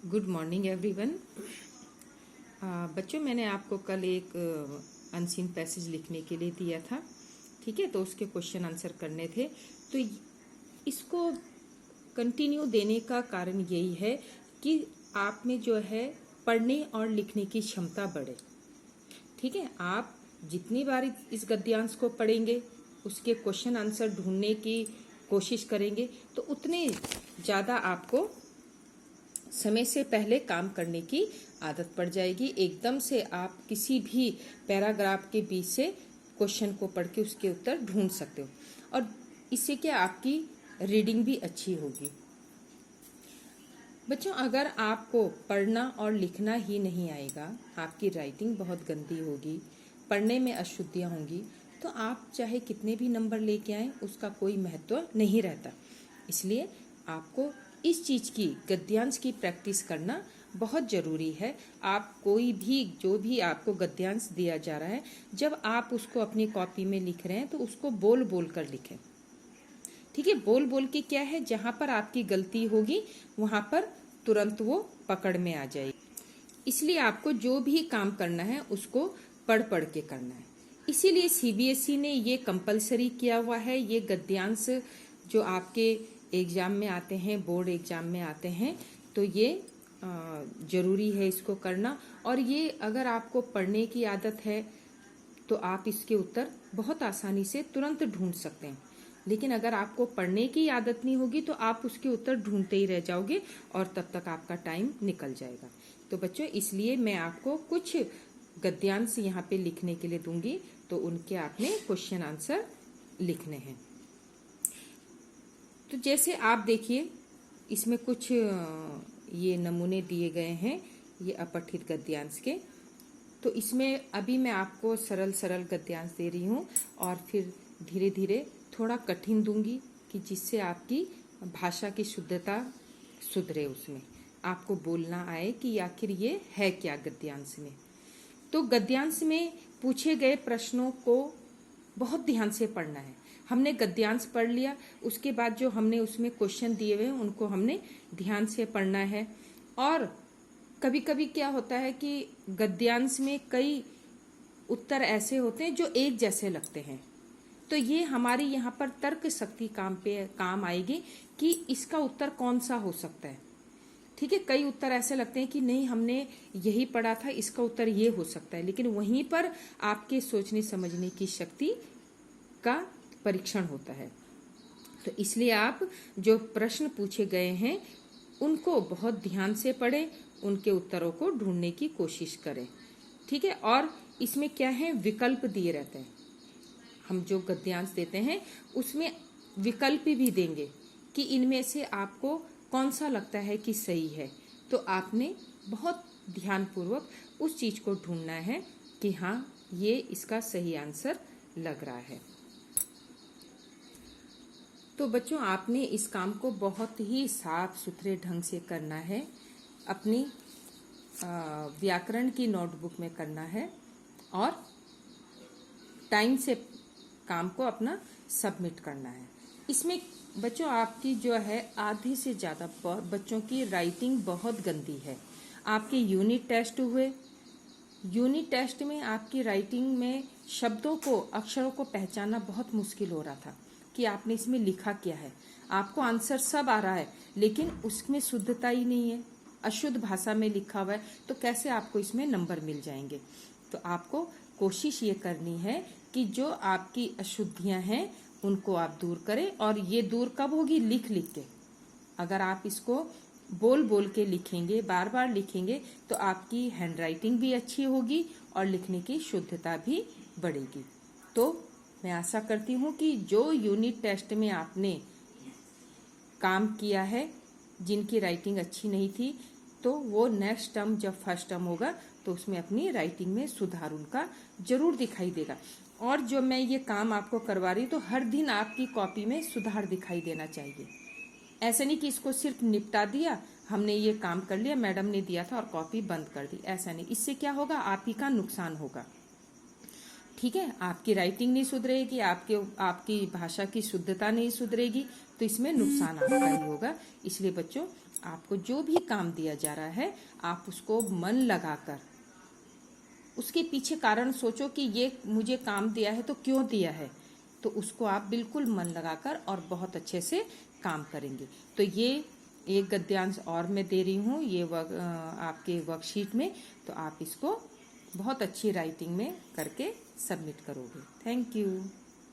Good morning everyone. बच्चों, मैंने आपको कल एक अनसीन पैसेज लिखने के लिए दिया था, ठीक है। तो उसके क्वेश्चन आंसर करने थे। तो इसको कंटिन्यू देने का कारण यही है कि आप में जो है पढ़ने और लिखने की क्षमता बढ़े, ठीक है। आप जितनी बार इस गद्यांश को पढ़ेंगे, उसके क्वेश्चन आंसर ढूंढने की कोशिश करेंगे, तो उतने ज़्यादा आपको समय से पहले काम करने की आदत पड़ जाएगी। एकदम से आप किसी भी पैराग्राफ के बीच से क्वेश्चन को पढ़ के उसके उत्तर ढूंढ सकते हो, और इससे क्या आपकी रीडिंग भी अच्छी होगी। बच्चों, अगर आपको पढ़ना और लिखना ही नहीं आएगा, आपकी राइटिंग बहुत गंदी होगी, पढ़ने में अशुद्धियाँ होंगी, तो आप चाहे कितने भी नंबर लेके आएं, उसका कोई महत्व नहीं रहता। इसलिए आपको इस चीज़ की, गद्यांश की प्रैक्टिस करना बहुत ज़रूरी है। आप कोई भी, जो भी आपको गद्यांश दिया जा रहा है, जब आप उसको अपनी कॉपी में लिख रहे हैं तो उसको बोल बोल कर लिखें, ठीक है। बोल बोल के क्या है, जहाँ पर आपकी गलती होगी वहाँ पर तुरंत वो पकड़ में आ जाएगी। इसलिए आपको जो भी काम करना है उसको पढ़ पढ़ के करना है। इसीलिए सीबीएसई ने ये कंपलसरी किया हुआ है। ये गद्यांश जो आपके एग्जाम में आते हैं, बोर्ड एग्जाम में आते हैं, तो ये जरूरी है इसको करना। और ये अगर आपको पढ़ने की आदत है तो आप इसके उत्तर बहुत आसानी से तुरंत ढूंढ सकते हैं। लेकिन अगर आपको पढ़ने की आदत नहीं होगी तो आप उसके उत्तर ढूंढते ही रह जाओगे और तब तक आपका टाइम निकल जाएगा। तो बच्चों, इसलिए मैं आपको कुछ गद्यांश यहाँ पे लिखने के लिए दूंगी, तो उनके आपने क्वेश्चन आंसर लिखने हैं। तो जैसे आप देखिए, इसमें कुछ ये नमूने दिए गए हैं, ये अपठित गद्यांश के। तो इसमें अभी मैं आपको सरल सरल गद्यांश दे रही हूँ, और फिर धीरे धीरे थोड़ा कठिन दूंगी कि जिससे आपकी भाषा की शुद्धता सुधरे, उसमें आपको बोलना आए कि आखिर ये है क्या गद्यांश में। तो गद्यांश में पूछे गए प्रश्नों को बहुत ध्यान से पढ़ना है। हमने गद्यांश पढ़ लिया, उसके बाद जो हमने उसमें क्वेश्चन दिए हुए हैं उनको हमने ध्यान से पढ़ना है। और कभी कभी क्या होता है कि गद्यांश में कई उत्तर ऐसे होते हैं जो एक जैसे लगते हैं, तो ये हमारी यहाँ पर तर्क शक्ति काम आएगी कि इसका उत्तर कौन सा हो सकता है, ठीक है। कई उत्तर ऐसे लगते हैं कि नहीं, हमने यही पढ़ा था, इसका उत्तर ये हो सकता है, लेकिन वहीं पर आपके सोचने समझने की शक्ति का परीक्षण होता है। तो इसलिए आप जो प्रश्न पूछे गए हैं उनको बहुत ध्यान से पढ़ें, उनके उत्तरों को ढूंढने की कोशिश करें, ठीक है। और इसमें क्या है, विकल्प दिए रहते हैं। हम जो गद्यांश देते हैं उसमें विकल्प भी देंगे कि इनमें से आपको कौन सा लगता है कि सही है। तो आपने बहुत ध्यानपूर्वक उस चीज को ढूंढना है कि हाँ, ये इसका सही आंसर लग रहा है। तो बच्चों, आपने इस काम को बहुत ही साफ सुथरे ढंग से करना है, अपनी व्याकरण की नोटबुक में करना है, और टाइम से काम को अपना सबमिट करना है। इसमें बच्चों, आपकी जो है आधे से ज़्यादा बच्चों की राइटिंग बहुत गंदी है। आपके यूनिट टेस्ट हुए, यूनिट टेस्ट में आपकी राइटिंग में शब्दों को, अक्षरों को पहचानना बहुत मुश्किल हो रहा था कि आपने इसमें लिखा क्या है। आपको आंसर सब आ रहा है, लेकिन उसमें शुद्धता ही नहीं है, अशुद्ध भाषा में लिखा हुआ है, तो कैसे आपको इसमें नंबर मिल जाएंगे। तो आपको कोशिश ये करनी है कि जो आपकी अशुद्धियां हैं उनको आप दूर करें। और ये दूर कब होगी, लिख लिख के। अगर आप इसको बोल बोल के लिखेंगे, बार बार लिखेंगे, तो आपकी हैंडराइटिंग भी अच्छी होगी और लिखने की शुद्धता भी बढ़ेगी। तो मैं आशा करती हूँ कि जो यूनिट टेस्ट में आपने काम किया है, जिनकी राइटिंग अच्छी नहीं थी, तो वो नेक्स्ट टर्म जब फर्स्ट टर्म होगा तो उसमें अपनी राइटिंग में सुधार उनका जरूर दिखाई देगा। और जो मैं ये काम आपको करवा रही हूँ, तो हर दिन आपकी कॉपी में सुधार दिखाई देना चाहिए। ऐसा नहीं कि इसको सिर्फ निपटा दिया, हमने ये काम कर लिया, मैडम ने दिया था और कॉपी बंद कर दी, ऐसा नहीं। इससे क्या होगा, आप ही का नुकसान होगा, ठीक है। आपकी राइटिंग नहीं सुधरेगी, आपकी भाषा की शुद्धता नहीं सुधरेगी, तो इसमें नुकसान आपका ही होगा। इसलिए बच्चों, आपको जो भी काम दिया जा रहा है आप उसको मन लगाकर उसके पीछे कारण सोचो कि ये मुझे काम दिया है तो क्यों दिया है, तो उसको आप बिल्कुल मन लगाकर और बहुत अच्छे से काम करेंगे। तो ये एक गद्यांश और मैं दे रही हूँ ये आपके वर्कशीट में, तो आप इसको बहुत अच्छी राइटिंग में करके सबमिट करोगे। Thank you.